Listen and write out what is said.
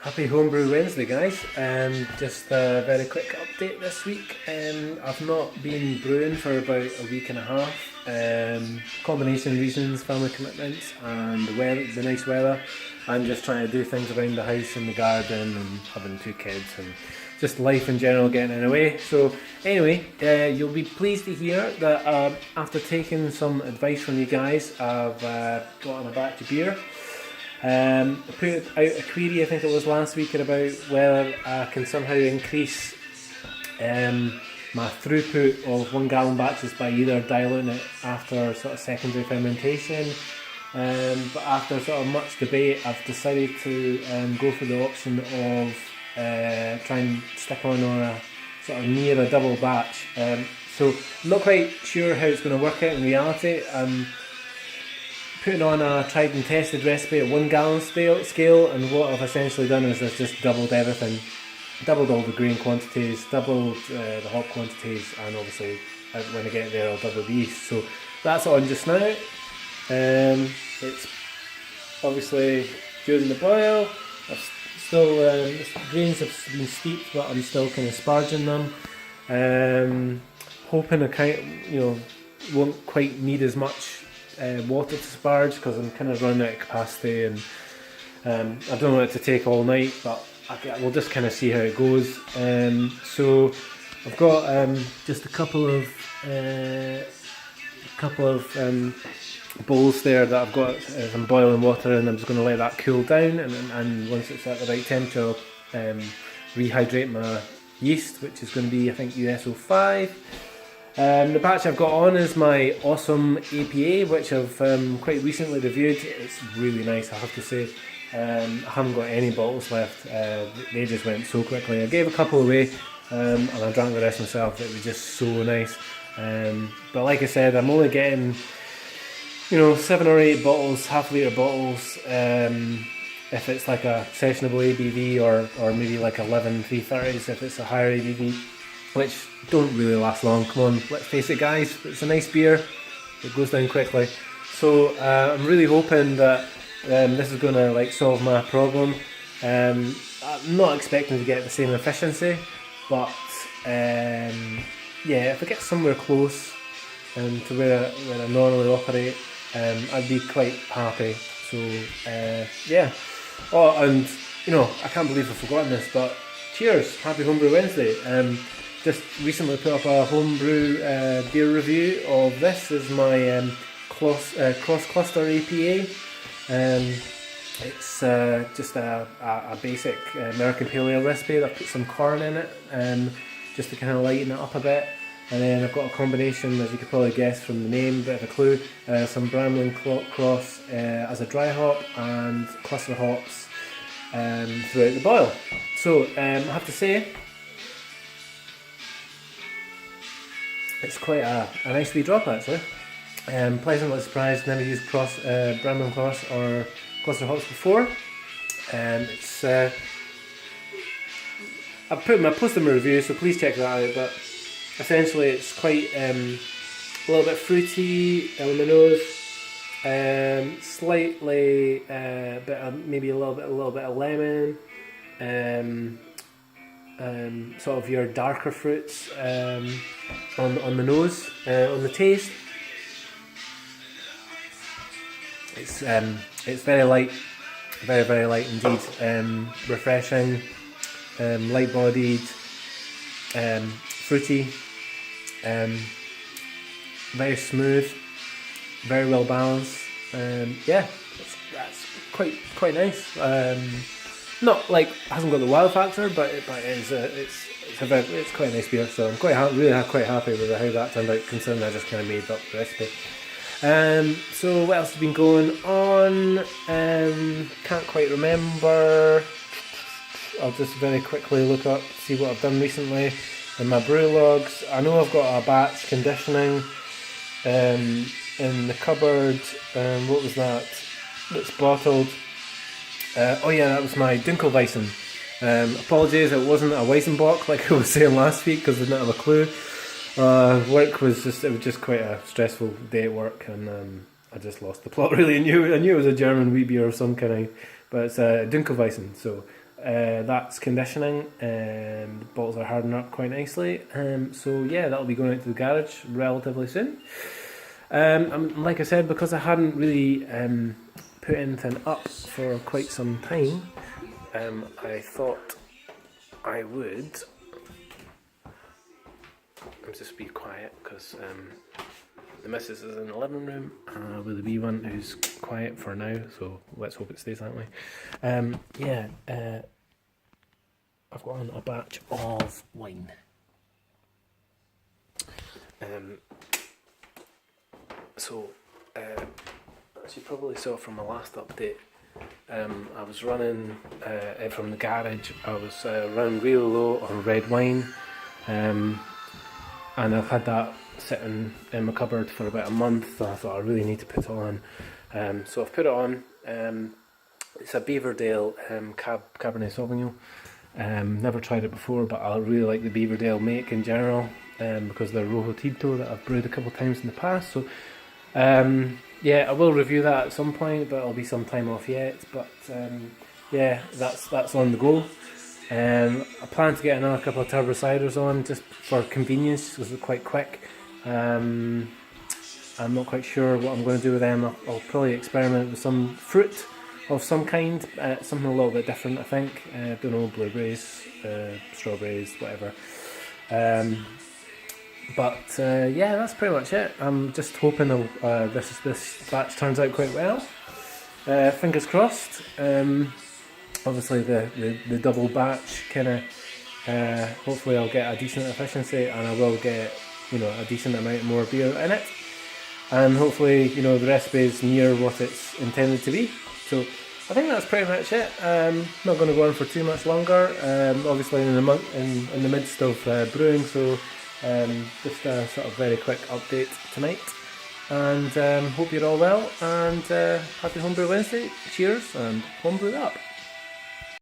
Happy Homebrew Wednesday, guys. Just a very quick update this week. I've not been brewing for about a week and a half. Combination reasons, family commitments, and the weather, the nice weather. I'm just trying to do things around the house and the garden, and having two kids, and just life in general getting in the way. So anyway, you'll be pleased to hear that after taking some advice from you guys, I've gotten a batch of beer. I put out a query, I think it was last week, about whether I can somehow increase my throughput of 1 gallon batches by either diluting it after sort of secondary fermentation. But after sort of much debate, I've decided to go for the option of try and stick on a sort of near a double batch. So I'm not quite sure how it's going to work out in reality. Putting on a tried and tested recipe at 1 gallon scale, and what I've essentially done is I've just doubled everything. Doubled all the grain quantities, doubled the hop quantities, and obviously when I get there I'll double the yeast. So that's on just now. It's obviously during the boil. I've still the grains have been steeped, but I'm still kind of sparging them. Hoping I won't quite need as much water to sparge, because I'm kind of running out of capacity, and I don't want it to take all night, but we'll just kind of see how it goes. So I've got just a couple of bowls there that I've got some boiling water, and I'm just going to let that cool down, and once it's at the right temperature I'll rehydrate my yeast, which is going to be, I think, USO5. The batch I've got on is my awesome APA, which I've quite recently reviewed. It's really nice, I have to say. I haven't got any bottles left. They just went so quickly. I gave a couple away, and I drank the rest myself. It was just so nice. But like I said, I'm only getting 7 or 8 bottles, half-litre bottles, if it's like a sessionable ABV, or maybe like 11 330s if it's a higher ABV, which don't really last long. Come on, let's face it, guys, it's a nice beer, it goes down quickly. So I'm really hoping that this is going to solve my problem. I'm not expecting to get the same efficiency, but yeah, if I get somewhere close to where I normally operate, I'd be quite happy. So yeah. Oh, and I can't believe I've forgotten this, but cheers, happy Homebrew Wednesday. Just recently put up a homebrew beer review of this. This is my cross cluster APA. It's just a basic American Pale Ale recipe. I've put some corn in it, just to kind of lighten it up a bit. And then I've got a combination, as you could probably guess from the name, bit of a clue, some Bramlin Cross as a dry hop, and cluster hops throughout the boil. So I have to say, it's quite a nice wee drop, actually. Pleasantly surprised, never used Bramlin Cross or cluster hops before. It's I've posted my review, so please check that out. But essentially, it's quite a little bit fruity on the nose, slightly maybe a little bit of lemon, sort of your darker fruits on the nose. On the taste, it's very light, very light indeed. Refreshing, light-bodied, fruity, very smooth, very well balanced. Yeah, that's quite nice. Not hasn't got the wow factor, but it's quite a nice beer. So I'm quite happy with how that turned out, considering I just kind of made up the recipe. So what else has been going on? Can't quite remember. I'll just very quickly look up, see what I've done recently in my brew logs. I know I've got a batch conditioning in the cupboard. What was that? That's bottled. Oh yeah, that was my Dunkelweizen. Apologies, it wasn't a Weizenbock like I was saying last week, because I didn't have a clue. Work was just quite a stressful day at work, and I just lost the plot really. I knew it was a German wheat beer of some kind, but it's Dunkelweizen. So that's conditioning. The bottles are hardening up quite nicely. So yeah, that'll be going out to the garage relatively soon. Like I said, because I hadn't really put anything up for quite some time, I thought I would. Let's just be quiet because the missus is in the living room with the wee one who's quiet for now, so let's hope it stays that way. I've got on a batch of wine. As you probably saw from my last update, I was running from the garage. I was running real low on red wine, and I've had that sitting in my cupboard for about a month. So I thought I really need to put it on, so I've put it on. It's a Beaverdale Cabernet Sauvignon. Never tried it before, but I really like the Beaverdale make in general, because they're Rojo Tinto that I've brewed a couple of times in the past. So yeah, I will review that at some point, but it'll be some time off yet. But yeah, that's on the go. I plan to get another couple of turbo ciders on just for convenience because they're quite quick. I'm not quite sure what I'm going to do with them. I'll probably experiment with some fruit of some kind, something a little bit different, I think. Don't know, blueberries, strawberries, whatever. But yeah, that's pretty much it. I'm just hoping this batch turns out quite well. Fingers crossed. Obviously the double batch kind of, hopefully I'll get a decent efficiency and I will get, a decent amount more beer in it. And hopefully, the recipe is near what it's intended to be. So I think that's pretty much it. Not going to go on for too much longer. Obviously in the midst of brewing, so just a sort of very quick update tonight. And hope you're all well, and happy Homebrew Wednesday. Cheers and homebrew up.